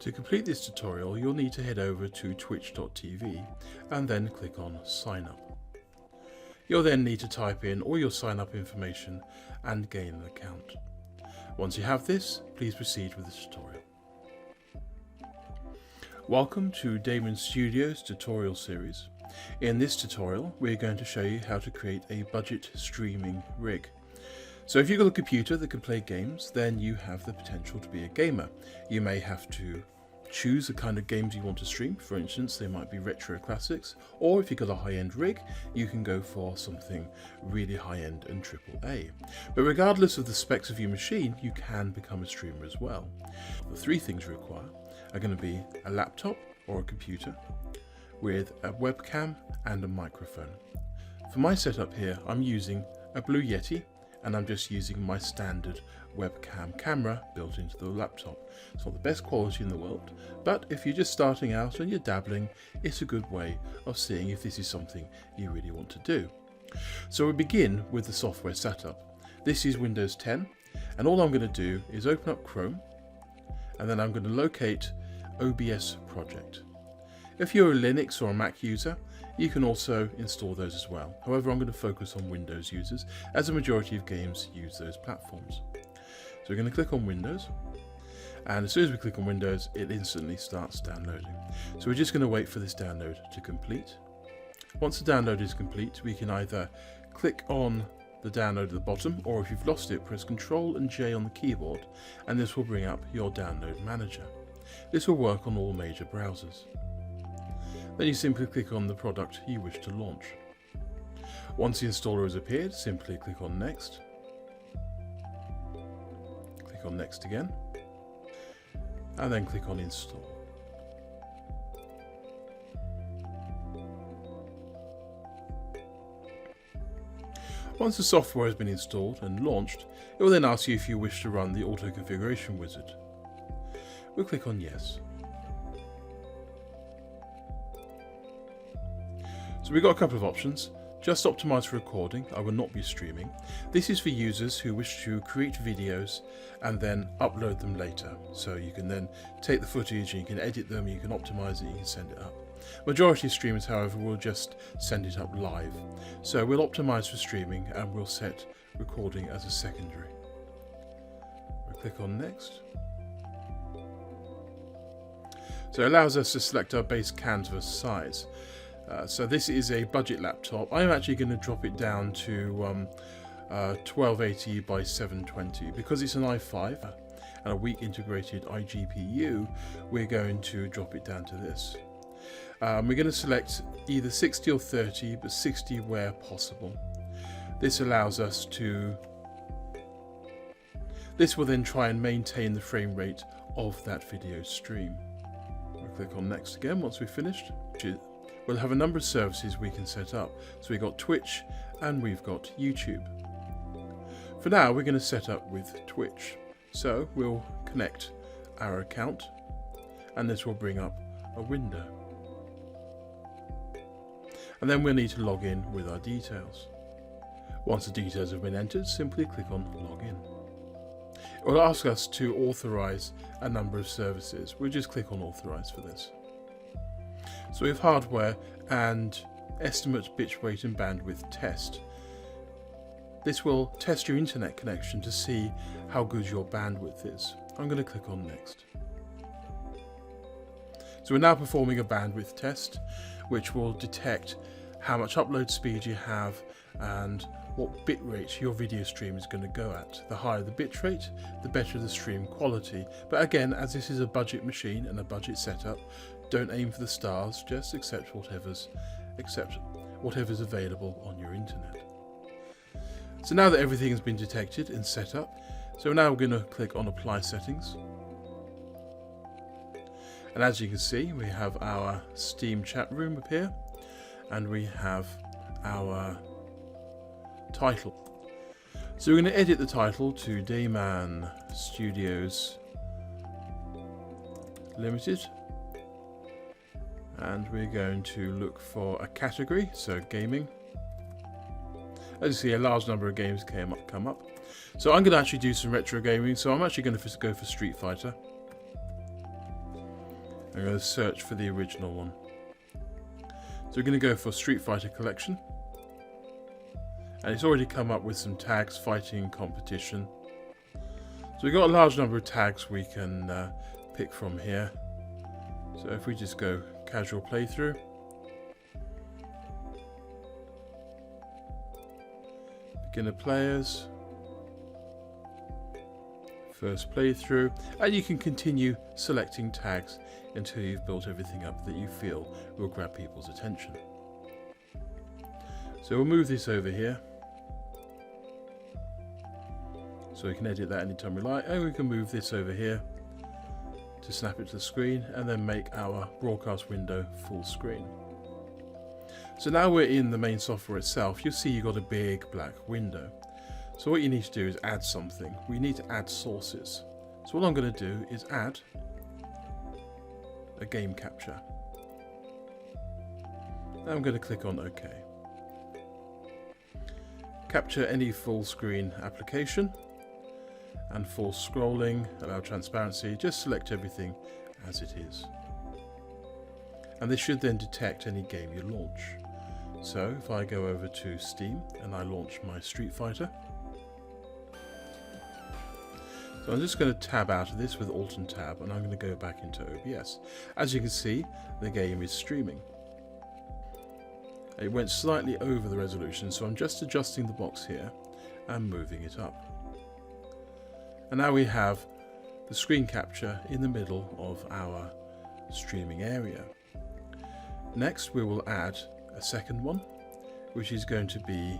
To complete this tutorial, you'll need to head over to twitch.tv and then click on Sign Up. You'll then need to type in all your sign up information and gain an account. Once you have this, please proceed with the tutorial. Welcome to Damon Studios tutorial series. In this tutorial, we're going to show you how to create a budget streaming rig. So if you've got a computer that can play games, then you have the potential to be a gamer. You may have to choose the kind of games you want to stream. For instance, they might be retro classics, or if you've got a high-end rig, you can go for something really high-end and AAA. But regardless of the specs of your machine, you can become a streamer as well. The three things you require are going to be a laptop or a computer with a webcam and a microphone. For my setup here, I'm using a Blue Yeti, and I'm just using my standard webcam camera built into the laptop. It's not the best quality in the world, but if you're just starting out and you're dabbling, it's a good way of seeing if this is something you really want to do. So we begin with the software setup. This is Windows 10, and all I'm going to do is open up Chrome, and then I'm going to locate OBS project. If you're a Linux or a Mac user, you can also install those as well. However, I'm going to focus on Windows users, as the majority of games use those platforms. So we're going to click on Windows, and as soon as we click on Windows, it instantly starts downloading. So we're just going to wait for this download to complete. Once the download is complete, we can either click on the download at the bottom, or if you've lost it, press Ctrl and J on the keyboard, and this will bring up your download manager. This will work on all major browsers. Then you simply click on the product you wish to launch. Once the installer has appeared, simply click on Next. Click on Next again, and then click on Install. Once the software has been installed and launched, it will then ask you if you wish to run the auto configuration wizard. We'll click on Yes. So we've got a couple of options. Just optimize for recording. I will not be streaming. This is for users who wish to create videos and then upload them later. So you can then take the footage and you can edit them, you can optimize it, you can send it up. Majority of streamers, however, will just send it up live. So we'll optimize for streaming and we'll set recording as a secondary. We'll click on Next. So it allows us to select our base canvas size. So this is a budget laptop. I'm actually going to drop it down to 1280 by 720 because it's an i5 and a weak integrated iGPU. We're going to drop it down to this. We're going to select either 60 or 30, but 60 where possible. This allows us to. This will then try and maintain the frame rate of that video stream. We'll click on Next again once we've finished. We'll have a number of services we can set up. So we've got Twitch and we've got YouTube. For now, we're going to set up with Twitch. So we'll connect our account and this will bring up a window. And then we'll need to log in with our details. Once the details have been entered, simply click on Login. It will ask us to authorize a number of services. We'll just click on Authorize for this. So we have hardware and estimate bitrate and bandwidth test. This will test your internet connection to see how good your bandwidth is. I'm going to click on Next. So we're now performing a bandwidth test, which will detect how much upload speed you have and what bitrate your video stream is going to go at. The higher the bitrate, the better the stream quality. But again, as this is a budget machine and a budget setup, don't aim for the stars, just accept whatever's available on your internet. So now that everything has been detected and set up, so now we're going to click on Apply Settings. And as you can see, we have our Steam chat room up here, and we have our title. So we're going to edit the title to Damon Studios Limited. And we're going to look for a category, so gaming. As you see, a large number of games come up. So I'm going to actually do some retro gaming, so I'm actually going to go for Street Fighter. I'm going to search for the original one. So we're going to go for Street Fighter Collection. And it's already come up with some tags, fighting competition. So we've got a large number of tags we can pick from here. So if we just go casual playthrough. Beginner players. First playthrough. And you can continue selecting tags until you've built everything up that you feel will grab people's attention. So we'll move this over here. So we can edit that anytime we like, and we can move this over here to snap it to the screen and then make our broadcast window full screen. So now we're in the main software itself. You'll see you've got a big black window. So what you need to do is add something. We need to add sources. So what I'm going to do is add a game capture. Now I'm going to click on OK. Capture any full screen application. And for scrolling, allow transparency, just select everything as it is. And this should then detect any game you launch. So if I go over to Steam and I launch my Street Fighter. So I'm just going to tab out of this with Alt and Tab, and I'm going to go back into OBS. As you can see, the game is streaming. It went slightly over the resolution, so I'm just adjusting the box here and moving it up. And now we have the screen capture in the middle of our streaming area. Next we will add a second one, which is going to be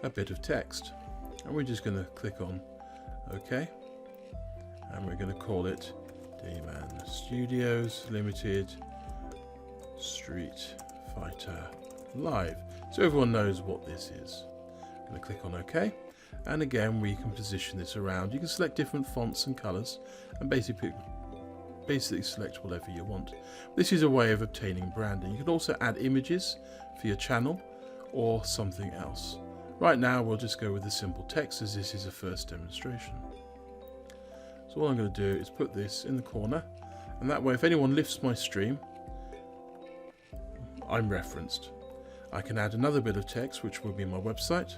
a bit of text. And we're just going to click on OK. And we're going to call it Dayman Studios Limited Street Fighter Live. So everyone knows what this is. I'm going to click on OK. And again, we can position this around. You can select different fonts and colours and basically select whatever you want. This is a way of obtaining branding. You can also add images for your channel or something else. Right now, we'll just go with the simple text as this is a first demonstration. So what I'm going to do is put this in the corner, and that way if anyone lifts my stream, I'm referenced. I can add another bit of text, which will be my website.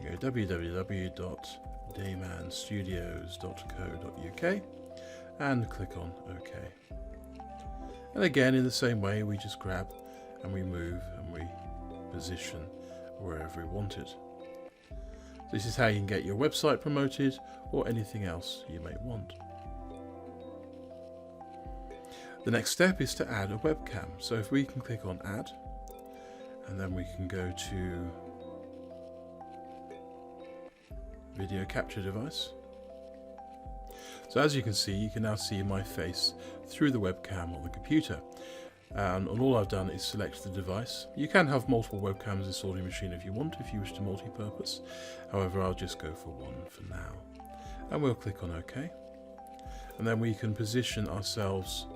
Go www.daymanstudios.co.uk and click on OK. And again, in the same way, we just grab and we move and we position wherever we want it. This is how you can get your website promoted or anything else you may want. The next step is to add a webcam. So if we can click on Add, and then we can go to Video Capture Device. So as you can see, you can now see my face through the webcam on the computer. And all I've done is select the device. You can have multiple webcams installed in your machine if you want, if you wish to multi-purpose. However, I'll just go for one for now. And we'll click on OK. And then we can position ourselves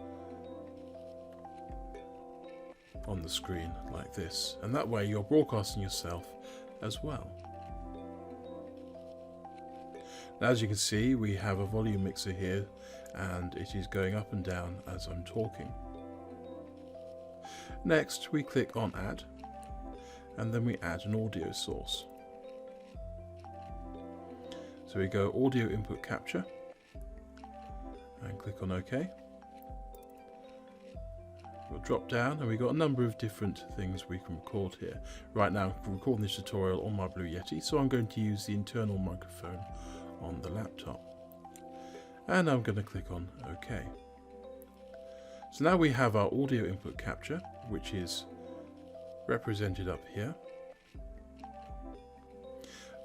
on the screen like this. And that way you're broadcasting yourself as well. Now, as you can see, we have a volume mixer here and it is going up and down as I'm talking. Next, we click on Add, and then we add an audio source. So we go Audio Input Capture, and click on OK. We'll drop down, and we've got a number of different things we can record here. Right now, I'm recording this tutorial on my Blue Yeti, so I'm going to use the internal microphone on the laptop. And I'm going to click on OK. So now we have our audio input capture, which is represented up here.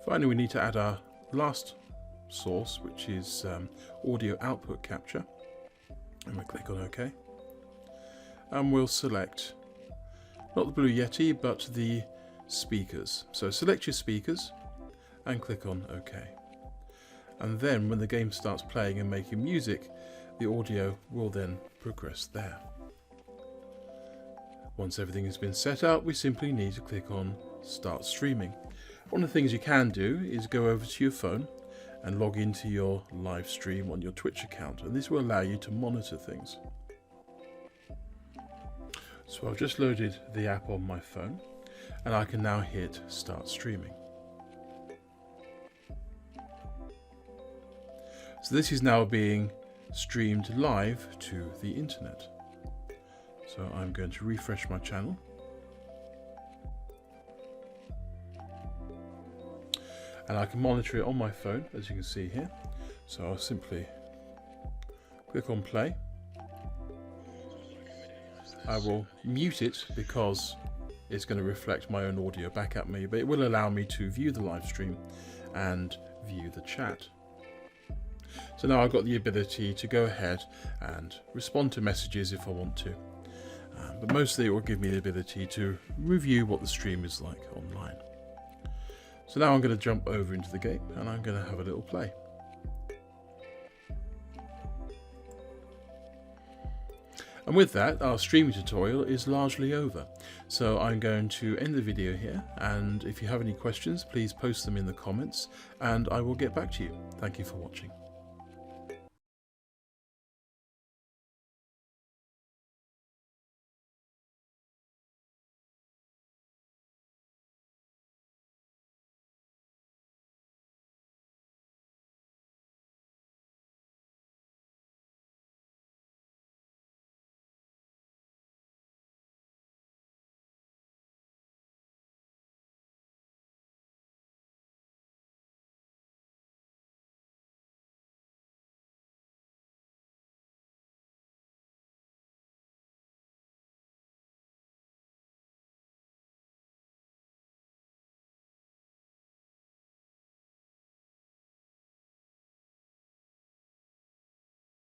Finally, we need to add our last source, which is audio output capture. And we'll click on OK. And we'll select not the Blue Yeti, but the speakers. So select your speakers and click on OK. And then when the game starts playing and making music, the audio will then progress there. Once everything has been set up, we simply need to click on Start Streaming. One of the things you can do is go over to your phone and log into your live stream on your Twitch account, and this will allow you to monitor things. So I've just loaded the app on my phone, and I can now hit start streaming. So this is now being streamed live to the internet. So I'm going to refresh my channel. And I can monitor it on my phone, as you can see here. So I'll simply click on play. I will mute it because it's going to reflect my own audio back at me, but it will allow me to view the live stream and view the chat. So now I've got the ability to go ahead and respond to messages if I want to. But mostly it will give me the ability to review what the stream is like online. So now I'm going to jump over into the game and I'm going to have a little play. And with that, our streaming tutorial is largely over. So I'm going to end the video here, and if you have any questions, please post them in the comments and I will get back to you. Thank you for watching.